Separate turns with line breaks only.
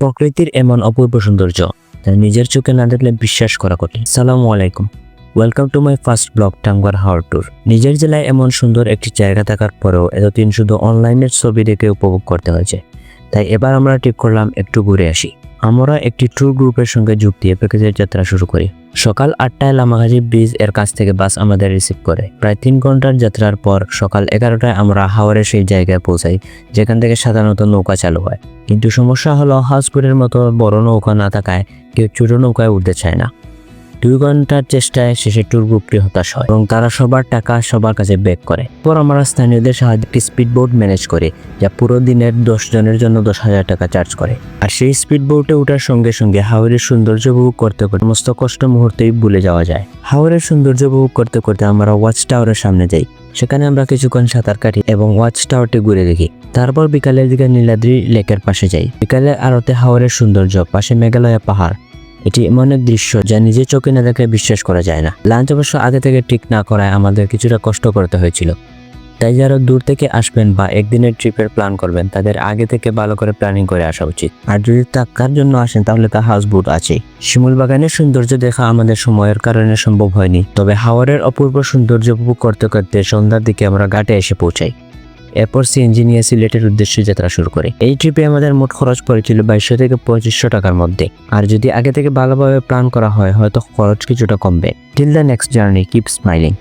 প্রকৃতির এমন অপূর্ব সৌন্দর্য যা নিজের চোখে না দেখলে বিশ্বাস করা কঠিন। আসসালামু আলাইকুম, welcome to my first blog Tanguar Haor tour. নিজের জেলায় এমন সুন্দর একটি জায়গা থাকার পরেও এতদিন শুধু অনলাইনের ছবি দেখে উপভোগ করতে হয়েছে, তাই এবার আমরা ঠিক করলাম একটু ঘুরে আসি। আমরা একটি ট্যুর গ্রুপের সঙ্গে যোগ দিয়ে প্যাকেজের যাত্রা শুরু করি। সকাল 8টায় লামাগাজী ব্রিজ এর কাছ থেকে বাস আমাদের রিসিভ করে। প্রায় 3 ঘন্টার যাত্রার পর সকাল 11টায় আমরা হাওরের সেই জায়গায় পৌঁছাই যেখান থেকে সাধারণত নৌকা চালু হয়। কিন্তু সমস্যা হলো হাউসবোটের মতো বড় নৌকা না থাকায় কেউ ছোট নৌকায় উঠতে চায় না। 2 ঘন্টার চেষ্টায় শেষে ট্যুর গ্রুপটি হতাশ হয় এবং তারা সবার টাকা সবার কাছে ব্যাক করে। পর আমরা স্থানীয়দের সাহায্যে একটি স্পিড বোট ম্যানেজ করে, যা পুরো দিনের 10 জনের জন্য 10,000 টাকা চার্জ করে। আর সেই স্পিড বোটে ওঠার সঙ্গে সঙ্গে হাওরের সৌন্দর্য উপভোগ করতে করতে সমস্ত কষ্ট মুহূর্তেই ভুলে যাওয়া যায়। হাওরের সৌন্দর্য উপভোগ করতে করতে আমরা ওয়াচ টাওয়ারের সামনে যাই। সেখানে আমরা কিছুক্ষণ সাঁতার কাটি এবং ওয়াচ টাওয়ারটি ঘুরে দেখি। তারপর বিকালের দিকে নীলাদ্রি লেকের পাশে যাই। বিকালের আলোতে হাওরের সৌন্দর্য, পাশে মেঘালয়া পাহাড়, এটি এমন এক দৃশ্য যা নিজে চোখে না দেখলে বিশ্বাস করা যায় না। লাঞ্চ অবশ্য আগে থেকে ঠিক না করায় আমাদের কিছুটা কষ্ট করতে হয়েছিল। তাই যারা দূর থেকে আসবেন বা একদিনের ট্রিপের প্ল্যান করবেন তাদের আগে থেকে ভালো করে প্ল্যানিং করে আসা উচিত। আর যদি থাকার জন্য আসেন তাহলে তা হাউসবোট আছে। শিমুল বাগানের সৌন্দর্য দেখা আমাদের সময়ের কারণে সম্ভব হয়নি, তবে হাওরের অপূর্ব সৌন্দর্য উপভোগ করতে করতে সন্ধ্যার দিকে আমরা ঘাটে এসে পৌঁছাই। এরপর সিএনজি নিয়ে সিলেটের উদ্দেশ্যে যাত্রা শুরু করে। এই ট্রিপে আমাদের মোট খরচ পড়েছিল 2200 থেকে 2500 টাকার মধ্যে। আর যদি আগে থেকে ভালোভাবে প্ল্যান করা হয় হয়তো খরচ কিছুটা কমবে। Till the next journey, keep smiling.